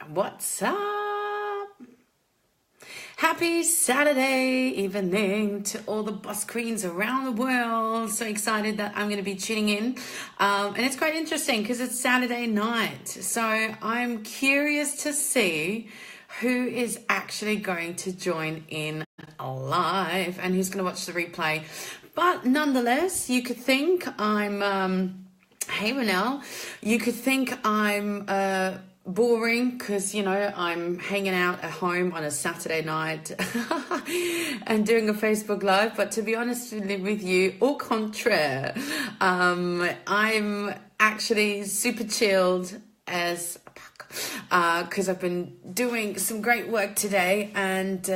What's up? Happy Saturday evening to all the boss queens around the world. So excited that I'm going to be tuning in. And it's quite interesting because it's Saturday night. So I'm curious to see who is actually going to join in live and who's going to watch the replay. But nonetheless, you could think I'm, hey Renelle, you could think I'm boring because, you know, I'm hanging out at home on a Saturday night and doing a Facebook Live. But to be honest with you, au contraire, I'm actually super chilled as because I've been doing some great work today, and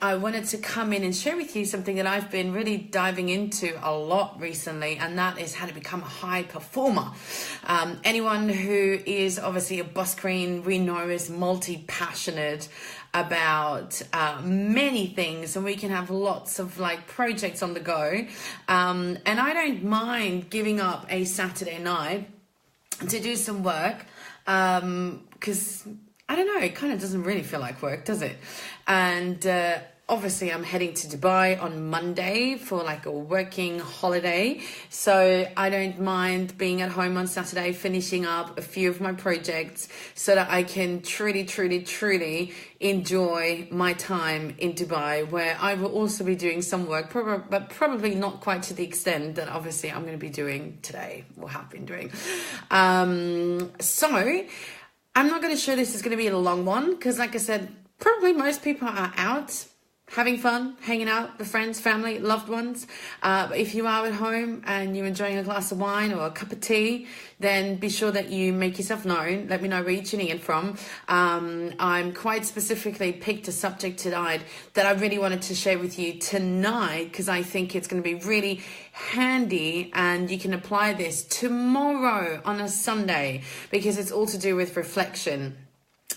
I wanted to come in and share with you something that I've been really diving into a lot recently, and that is how to become a high performer. Anyone who is obviously a boss queen, we know, is multi-passionate about many things, and we can have lots of like projects on the go, and I don't mind giving up a Saturday night to do some work, because I don't know, it kind of doesn't really feel like work, does it? And obviously I'm heading to Dubai on Monday for like a working holiday, so I don't mind being at home on Saturday finishing up a few of my projects so that I can truly enjoy my time in Dubai, where I will also be doing some work, but probably not quite to the extent that obviously I'm going to be doing today or have been doing. So I'm not going to show this is going to be a long one because, like I said, probably most people are out having fun, hanging out with friends, family, loved ones. But if you are at home and you're enjoying a glass of wine or a cup of tea, then be sure that you make yourself known. Let me know where you're tuning in from. I'm quite specifically picked a subject tonight that I really wanted to share with you tonight because I think it's going to be really handy, and you can apply this tomorrow on a Sunday because it's all to do with reflection.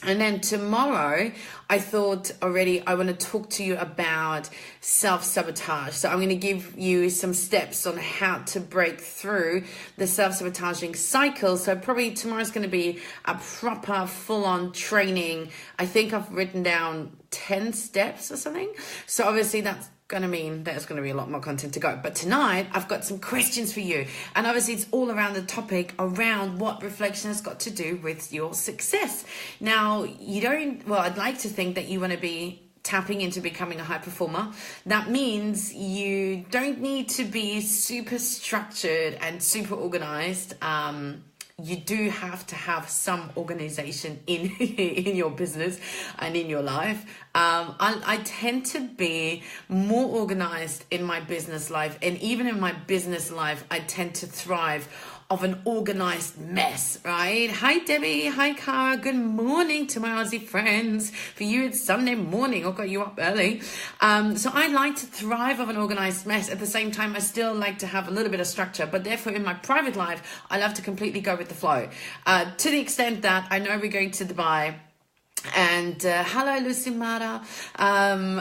And then tomorrow, I thought already I want to talk to you about self-sabotage. So I'm going to give you some steps on how to break through the self-sabotaging cycle. So probably tomorrow's going to be a proper full-on training. I think I've written down 10 steps or something. So obviously that's going to mean there's going to be a lot more content to go. But tonight I've got some questions for you, and obviously it's all around the topic around what reflection has got to do with your success. Now, I'd like to think that you want to be tapping into becoming a high performer. That means you don't need to be super structured and super organized. You do have to have some organization in your business and in your life. I tend to be more organized in my business life, and even in my business life, I tend to thrive of an organized mess, right? Hi, Debbie. Hi, Cara. Good morning to my Aussie friends. For you, it's Sunday morning. I got you up early. So I like to thrive of an organized mess. At the same time, I still like to have a little bit of structure, but therefore in my private life, I love to completely go with the flow. To the extent that I know we're going to Dubai. And hello, Lucy Mara.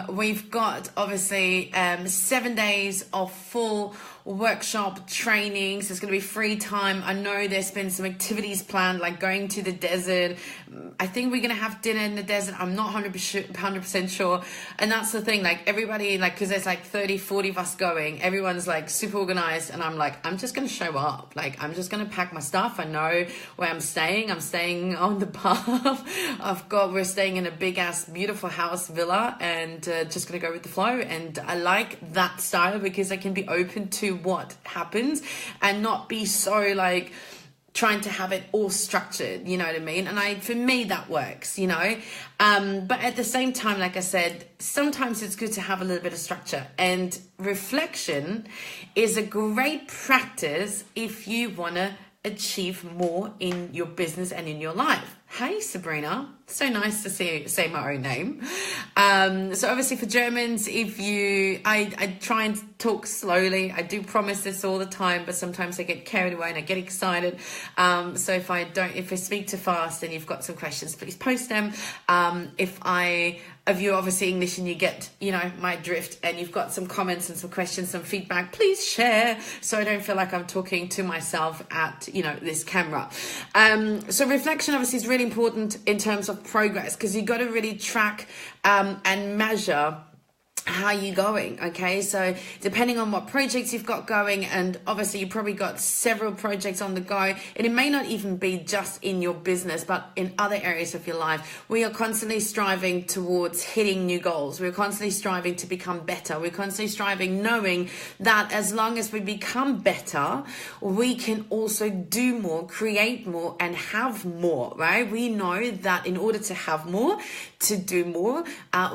We've got obviously 7 days of full workshop trainings. There's going to be free time. I know there's been some activities planned, like going to the desert. I think we're going to have dinner in the desert. I'm not 100% sure. And that's the thing, like everybody, like, because there's like 30-40 of us going, everyone's like super organized, and I'm like, I'm just going to show up. Like, I'm just going to pack my stuff. I know where I'm staying. I'm staying on the path. We're staying in a big ass beautiful house villa, and just going to go with the flow. And I like that style because I can be open to what happens and not be so like trying to have it all structured, you know what I mean? And for me, that works, you know? But at the same time, like I said, sometimes it's good to have a little bit of structure, and reflection is a great practice if you want to achieve more in your business and in your life. Hey, Sabrina. So nice to say my own name. So obviously for Germans, I try and talk slowly. I do promise this all the time, but sometimes I get carried away and I get excited. So if I speak too fast and you've got some questions, please post them. If I if you're obviously English and you get, you know, my drift, and you've got some comments and some questions, some feedback, please share, so I don't feel like I'm talking to myself at, you know, this camera. So reflection obviously is really important in terms of progress, because you've got to really track and measure how are you going. Okay, so depending on what projects you've got going, and obviously you probably got several projects on the go, and it may not even be just in your business but in other areas of your life, we are constantly striving towards hitting new goals. We're constantly striving to become better. We're constantly striving, knowing that as long as we become better, we can also do more, create more, and have more, right? We know that in order to have more, to do more,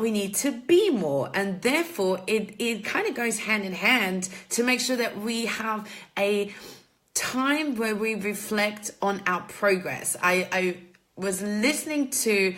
we need to be more. And therefore, it kind of goes hand in hand to make sure that we have a time where we reflect on our progress. I was listening to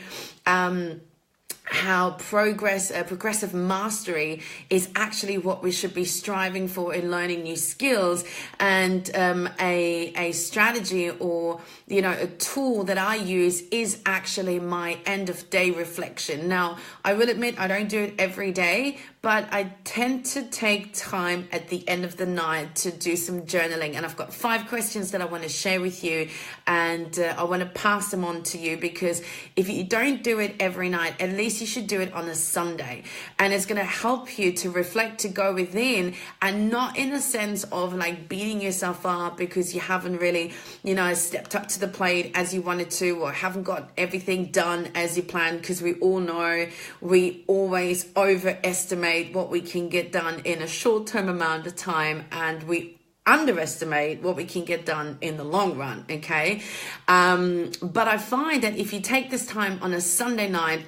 how progressive mastery is actually what we should be striving for in learning new skills, and a strategy, or you know, a tool that I use is actually my end of day reflection. Now, I will admit I don't do it every day, but I tend to take time at the end of the night to do some journaling, and I've got 5 questions that I want to share with you, and I want to pass them on to you, because if you don't do it every night, at least you should do it on a Sunday, and it's going to help you to reflect, to go within, and not in a sense of like beating yourself up because you haven't really, you know, stepped up to the plate as you wanted to, or haven't got everything done as you planned, because we all know we always overestimate what we can get done in a short-term amount of time, and we underestimate what we can get done in the long run. Okay, but I find that if you take this time on a Sunday night,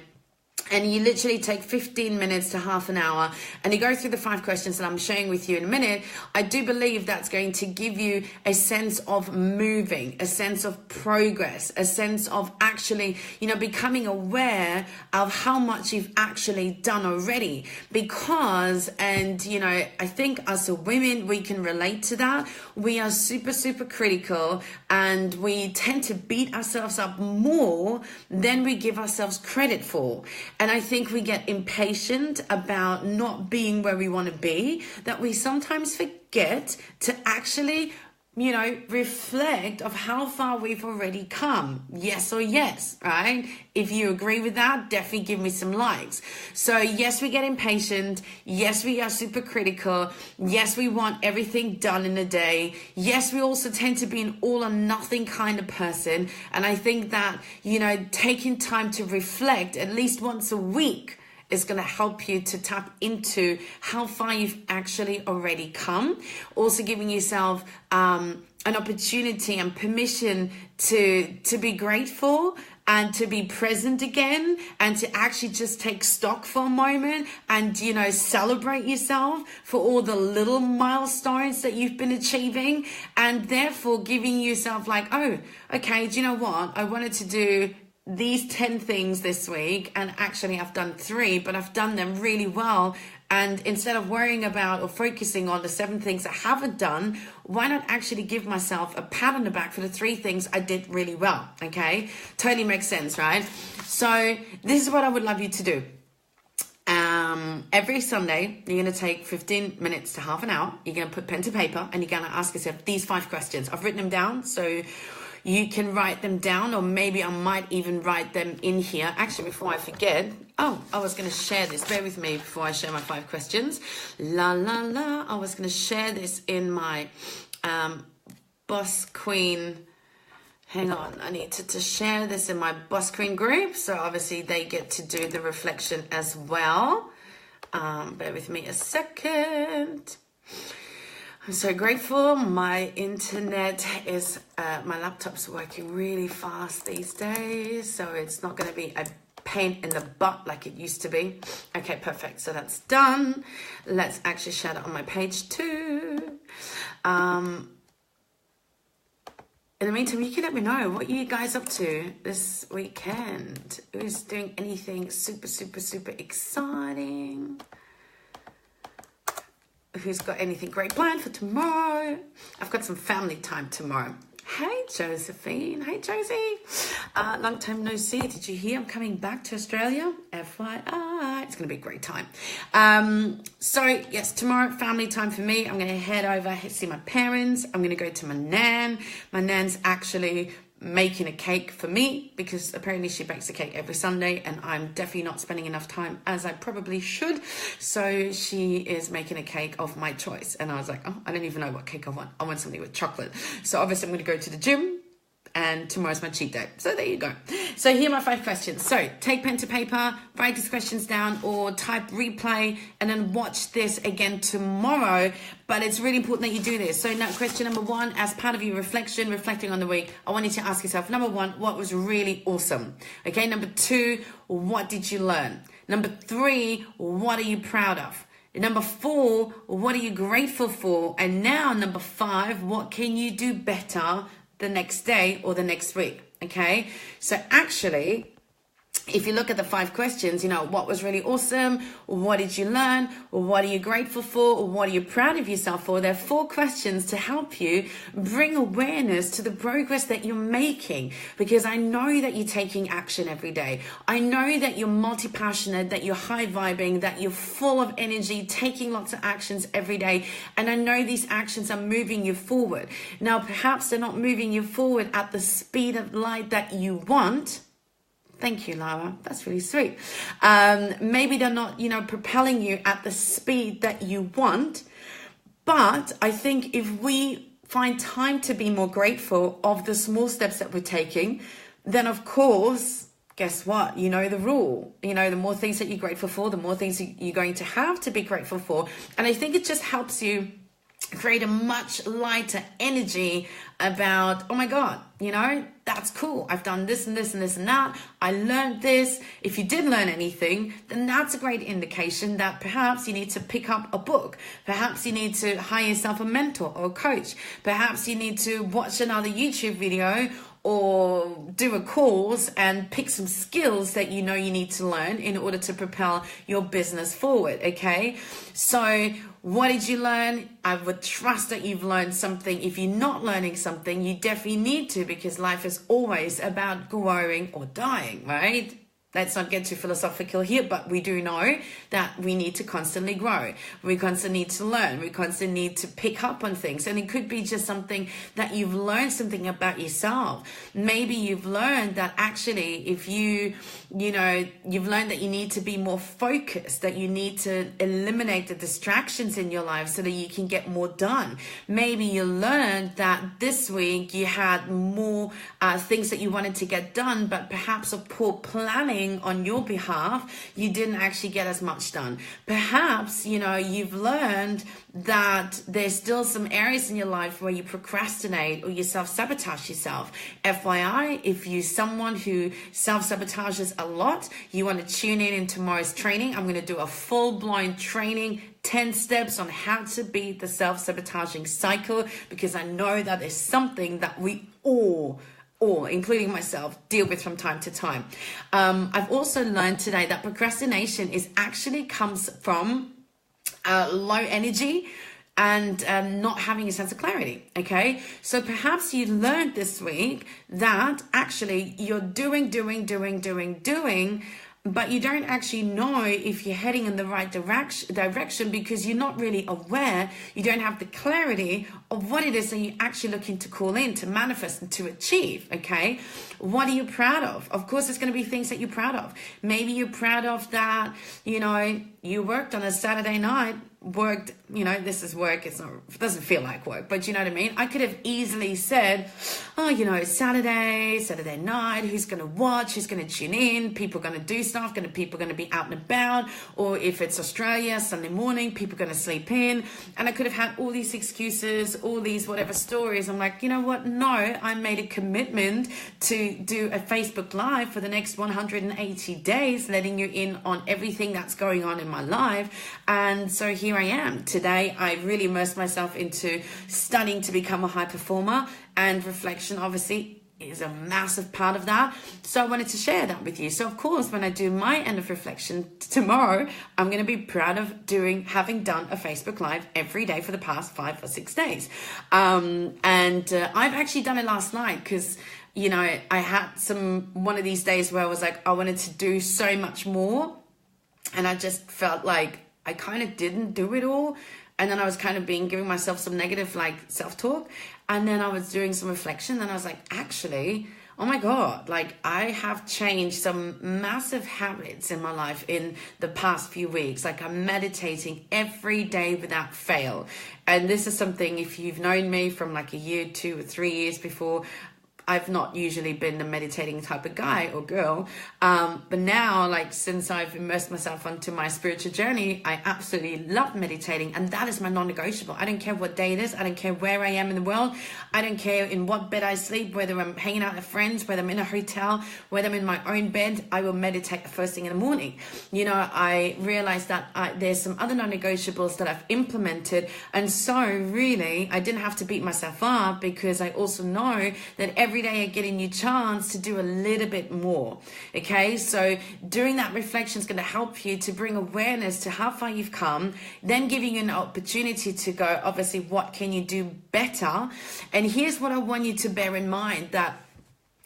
and you literally take 15 minutes to half an hour, and you go through the 5 questions that I'm sharing with you in a minute, I do believe that's going to give you a sense of moving, a sense of progress, a sense of actually, you know, becoming aware of how much you've actually done already. Because, and you know, I think as women, we can relate to that. We are super, super critical, and we tend to beat ourselves up more than we give ourselves credit for. And I think we get impatient about not being where we want to be, that we sometimes forget to actually, you know, reflect of how far we've already come. Yes or yes, right? If you agree with that, definitely give me some likes. So yes, we get impatient. Yes, we are super critical. Yes, we want everything done in a day. Yes, we also tend to be an all or nothing kind of person. And I think that, you know, taking time to reflect at least once a week is going to help you to tap into how far you've actually already come. Also giving yourself an opportunity and permission to be grateful and to be present again, and to actually just take stock for a moment and, you know, celebrate yourself for all the little milestones that you've been achieving, and therefore giving yourself like, oh, okay, do you know what? I wanted to do these 10 things this week, and actually I've done 3, but I've done them really well. And instead of worrying about or focusing on the 7 things I haven't done, why not actually give myself a pat on the back for the 3 things I did really well? Okay, totally makes sense, right? So this is what I would love you to do. Every Sunday, you're going to take 15 minutes to half an hour. You're going to put pen to paper, and you're going to ask yourself these 5 questions. I've written them down, so you can write them down, or maybe I might even write them in here. Actually, before I forget, I was going to share this. Bear with me before I share my 5 questions. I was going to share this in my Boss Queen. Hang on, I need to share this in my Boss Queen group. So obviously they get to do the reflection as well. Bear with me a second. I'm so grateful. My internet is, my laptop's working really fast these days, so it's not going to be a pain in the butt like it used to be. Okay, perfect. So that's done. Let's actually share that on my page too. In the meantime, you can let me know what you guys up to this weekend. Who's doing anything super, super, super exciting? Who's got anything great planned for tomorrow? I've got some family time tomorrow. Hey, Josephine. Hey, Josie. Long time no see. Did you hear I'm coming back to Australia? FYI. It's going to be a great time. So, yes, tomorrow, family time for me. I'm going to head over, see my parents. I'm going to go to my nan. My nan's actually making a cake for me because apparently she bakes a cake every Sunday and I'm definitely not spending enough time as I probably should. So she is making a cake of my choice. And I was like, oh, I don't even know what cake I want. I want something with chocolate. So obviously I'm going to go to the gym and tomorrow's my cheat day. So there you go. So here are my 5 questions. So take pen to paper, write these questions down or type replay and then watch this again tomorrow. But it's really important that you do this. So now question number 1, as part of your reflecting on the week, I want you to ask yourself, number 1, what was really awesome? Okay, number 2, what did you learn? Number 3, what are you proud of? Number 4, what are you grateful for? And now number 5, what can you do better the next day or the next week? Okay, so actually, if you look at the 5 questions, what was really awesome? What did you learn? What are you grateful for? What are you proud of yourself for? There are 4 questions to help you bring awareness to the progress that you're making, because I know that you're taking action every day. I know that you're multi-passionate, that you're high vibing, that you're full of energy, taking lots of actions every day. And I know these actions are moving you forward. Now, perhaps they're not moving you forward at the speed of light that you want. Thank you, Lara. That's really sweet. Maybe they're not, propelling you at the speed that you want. But I think if we find time to be more grateful of the small steps that we're taking, then of course, guess what? You know the rule. The more things that you're grateful for, the more things you're going to have to be grateful for. And I think it just helps you create a much lighter energy about, oh my God, that's cool. I've done this and this and this and that. I learned this. If you did learn anything, then that's a great indication that perhaps you need to pick up a book. Perhaps you need to hire yourself a mentor or a coach. Perhaps you need to watch another YouTube video or do a course and pick some skills that you need to learn in order to propel your business forward, okay? So what did you learn? I would trust that you've learned something. If you're not learning something, you definitely need to, because life is always about growing or dying, right? Let's not get too philosophical here, but we do know that we need to constantly grow. We constantly need to learn. We constantly need to pick up on things. And it could be just something that you've learned something about yourself. Maybe you've learned that actually if you've learned that you need to be more focused, that you need to eliminate the distractions in your life so that you can get more done. Maybe you learned that this week you had more things that you wanted to get done, but perhaps of poor planning on your behalf, you didn't actually get as much done. Perhaps, you've learned that there's still some areas in your life where you procrastinate or you self-sabotage yourself. FYI, if you're someone who self-sabotages a lot, you want to tune in tomorrow's training. I'm going to do a full-blown training, 10 steps on how to beat the self-sabotaging cycle, because I know that is something that we all, including myself, deal with from time to time. I've also learned today that procrastination comes from low energy and not having a sense of clarity, okay? So perhaps you learned this week that actually you're doing, but you don't actually know if you're heading in the right direction because you're not really aware. You don't have the clarity of what it is that you're actually looking to call in, to manifest and to achieve, okay? What are you proud of? Of course, there's going to be things that you're proud of. Maybe you're proud of that, you worked on a Saturday night, this is work. It doesn't feel like work, but you know what I mean? I could have easily said, Saturday night, who's going to watch, who's going to tune in, people are going to do stuff, people are going to be out and about, or if it's Australia, Sunday morning, people are going to sleep in, and I could have had all these excuses, all these whatever stories. I'm like, you know what? No, I made a commitment to do a Facebook Live for the next 180 days, letting you in on everything that's going on in my life, and so here I am. Today, I really immersed myself into studying to become a high performer, and reflection obviously is a massive part of that. So I wanted to share that with you. So of course, when I do my end of reflection tomorrow, I'm going to be proud of having done a Facebook Live every day for the past 5 or 6 days. And I've actually done it last night because, you know, I had one of these days where I was like, I wanted to do so much more. And I just felt like I kind of didn't do it all. And then I was kind of giving myself some negative like self-talk. And then I was doing some reflection and I was like, actually, oh my God, like I have changed some massive habits in my life in the past few weeks. Like I'm meditating every day without fail. And this is something, if you've known me from like a year, 2 or 3 years before, I've not usually been the meditating type of guy or girl. But now, like since I've immersed myself onto my spiritual journey, I absolutely love meditating. And that is my non-negotiable. I don't care what day it is. I don't care where I am in the world. I don't care in what bed I sleep, whether I'm hanging out with friends, whether I'm in a hotel, whether I'm in my own bed, I will meditate the first thing in the morning. You know, I realized that there's some other non-negotiables that I've implemented. And so really, I didn't have to beat myself up because I also know that every day I get a new chance to do a little bit more. Okay, so doing that reflection is going to help you to bring awareness to how far you've come, then giving you an opportunity to go, obviously, what can you do better? And here's what I want you to bear in mind, that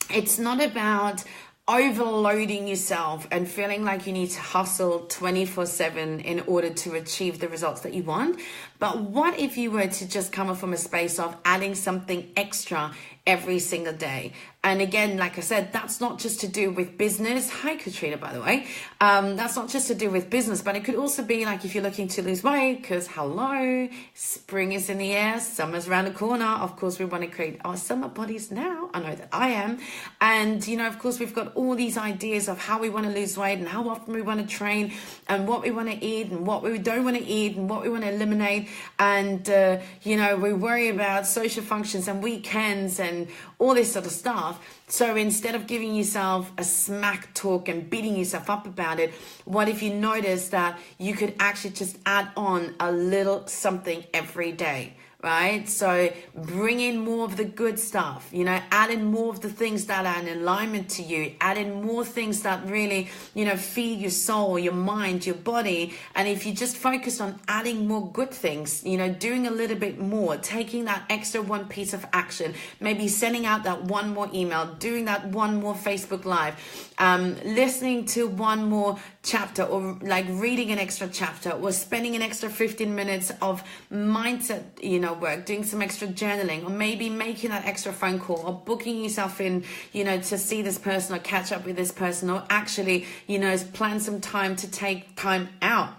it's not about overloading yourself and feeling like you need to hustle 24/7 in order to achieve the results that you want. But what if you were to just come from a space of adding something extra every single day? And again, like I said, that's not just to do with business. Hi, Katrina, by the way. That's not just to do with business, but it could also be like if you're looking to lose weight, because hello, spring is in the air, summer's around the corner. Of course, we want to create our summer bodies now. I know that I am. And, you know, of course, we've got all these ideas of how we want to lose weight and how often we want to train and what we want to eat and what we don't want to eat and what we want to eliminate. And, you know, we worry about social functions and weekends and all this sort of stuff. So instead of giving yourself a smack talk and beating yourself up about it, what if you notice that you could actually just add on a little something every day? Right? So bring in more of the good stuff, you know, add in more of the things that are in alignment to you, add in more things that really, you know, feed your soul, your mind, your body. And if you just focus on adding more good things, you know, doing a little bit more, taking that extra one piece of action, maybe sending out that one more email, doing that one more Facebook Live, listening to one more chapter, or like reading an extra chapter, or spending an extra 15 minutes of mindset, you know, work, doing some extra journaling, or maybe making that extra phone call, or booking yourself in, you know, to see this person or catch up with this person, or actually, you know, plan some time to take time out,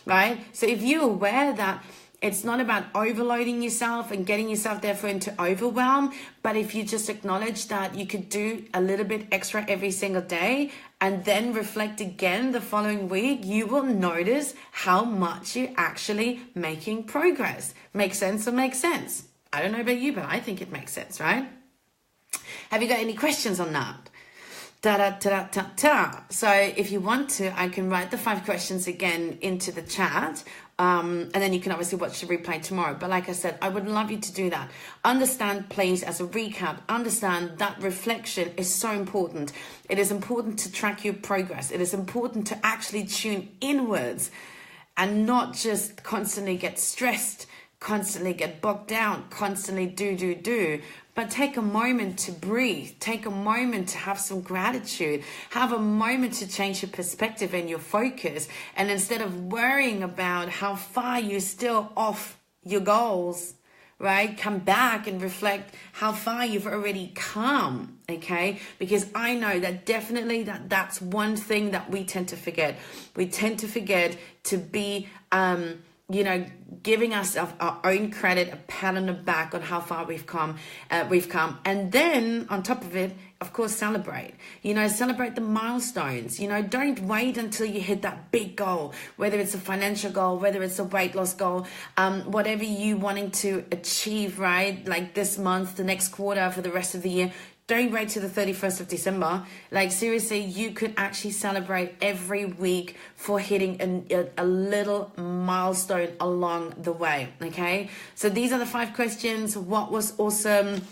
right? So if you're aware that it's not about overloading yourself and getting yourself therefore into overwhelm, but if you just acknowledge that you could do a little bit extra every single day and then reflect again the following week, you will notice how much you're actually making progress. Makes sense or makes sense? I don't know about you, but I think it makes sense, right? Have you got any questions on that? So if you want to, I can write the 5 questions again into the chat. And then you can obviously watch the replay tomorrow. But like I said, I would love you to do that. Understand, please, as a recap, understand that reflection is so important. It is important to track your progress. It is important to actually tune inwards and not just constantly get stressed, constantly get bogged down, constantly do. But take a moment to breathe. Take a moment to have some gratitude. Have a moment to change your perspective and your focus. And instead of worrying about how far you're still off your goals, right? Come back and reflect how far you've already come, okay? Because I know that definitely that's one thing that we tend to forget. We tend to forget to be, you know, giving us our own credit, a pat on the back on how far we've come. And then on top of it, of course, celebrate, you know, celebrate the milestones, you know, don't wait until you hit that big goal, whether it's a financial goal, whether it's a weight loss goal, whatever you wanting to achieve, right? Like this month, the next quarter, for the rest of the year. Don't wait till the 31st of December. Like seriously, you could actually celebrate every week for hitting a little milestone along the way, okay? So these are the 5 questions. What was awesome?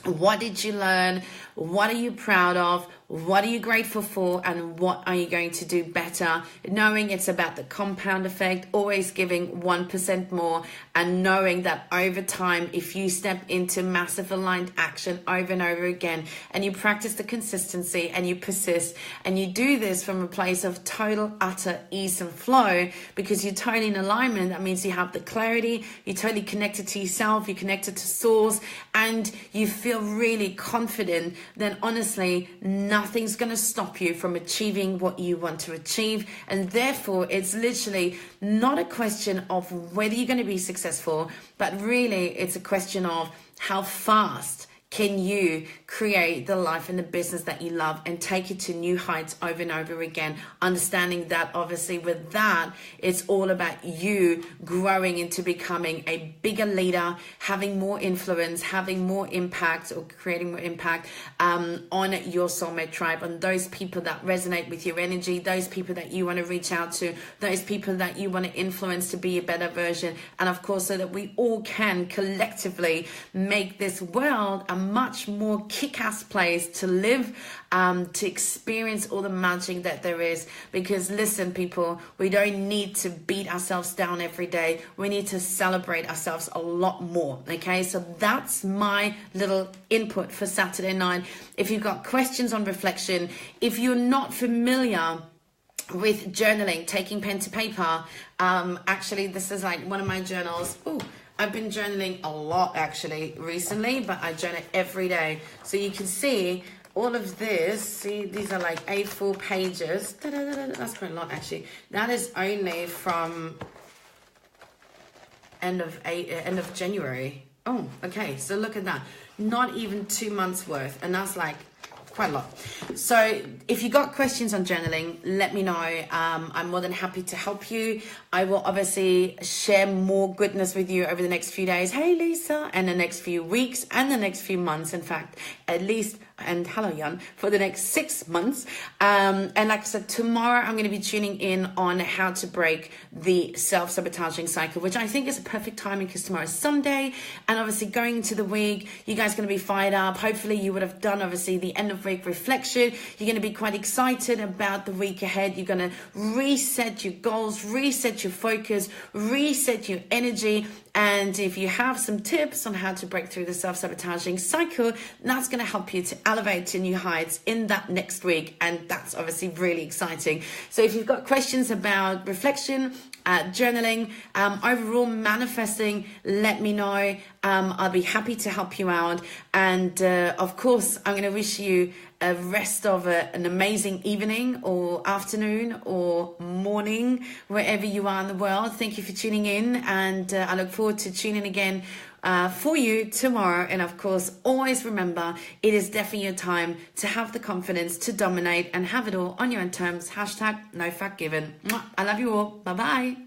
What did you learn? What are you proud of? What are you grateful for? And what are you going to do better? Knowing it's about the compound effect, always giving 1% more, and knowing that over time, if you step into massive aligned action over and over again, and you practice the consistency and you persist, and you do this from a place of total, utter ease and flow, because you're totally in alignment, that means you have the clarity, you're totally connected to yourself, you're connected to source, and you feel really confident, then honestly, nothing's going to stop you from achieving what you want to achieve. And therefore, it's literally not a question of whether you're going to be successful, but really it's a question of how fast can you create the life and the business that you love and take it to new heights over and over again, understanding that obviously with that, it's all about you growing into becoming a bigger leader, having more influence, having more impact, or creating more impact on your soulmate tribe, on those people that resonate with your energy, those people that you want to reach out to, those people that you want to influence to be a better version. And of course, so that we all can collectively make this world a much more kick-ass place to live, to experience all the magic that there is. Because listen, people, we don't need to beat ourselves down every day. We need to celebrate ourselves a lot more. Okay, so that's my little input for Saturday night. If you've got questions on reflection, if you're not familiar with journaling, taking pen to paper, actually this is like one of my journals. I've been journaling a lot actually recently, but I journal every day. So you can see all of this. See, these are like A4 pages. That's quite a lot actually. That is only from end of January. Oh, okay. So look at that. Not even 2 months worth. And that's like quite a lot. So if you got questions on journaling, let me know. I'm more than happy to help you. I will obviously share more goodness with you over the next few days. Hey, Lisa, and the next few weeks and the next few months. In fact, at least, and hello, Jan, for the next 6 months. And like I said, tomorrow I'm going to be tuning in on how to break the self-sabotaging cycle, which I think is a perfect timing because tomorrow is Sunday. And obviously going into the week, you guys are going to be fired up. Hopefully you would have done obviously the end of week reflection. You're going to be quite excited about the week ahead. You're going to reset your goals, reset your focus, reset your energy. And if you have some tips on how to break through the self-sabotaging cycle, that's going to help you to elevate to new heights in that next week. And that's obviously really exciting. So if you've got questions about reflection, journaling, overall manifesting, let me know. I'll be happy to help you out. And of course, I'm going to wish you a rest of an amazing evening or afternoon or morning, wherever you are in the world. Thank you for tuning in. And I look forward to tuning again for you tomorrow. And of course, always remember, it is definitely your time to have the confidence to dominate and have it all on your own terms. #NoFuckGiven. I love you all. Bye-bye.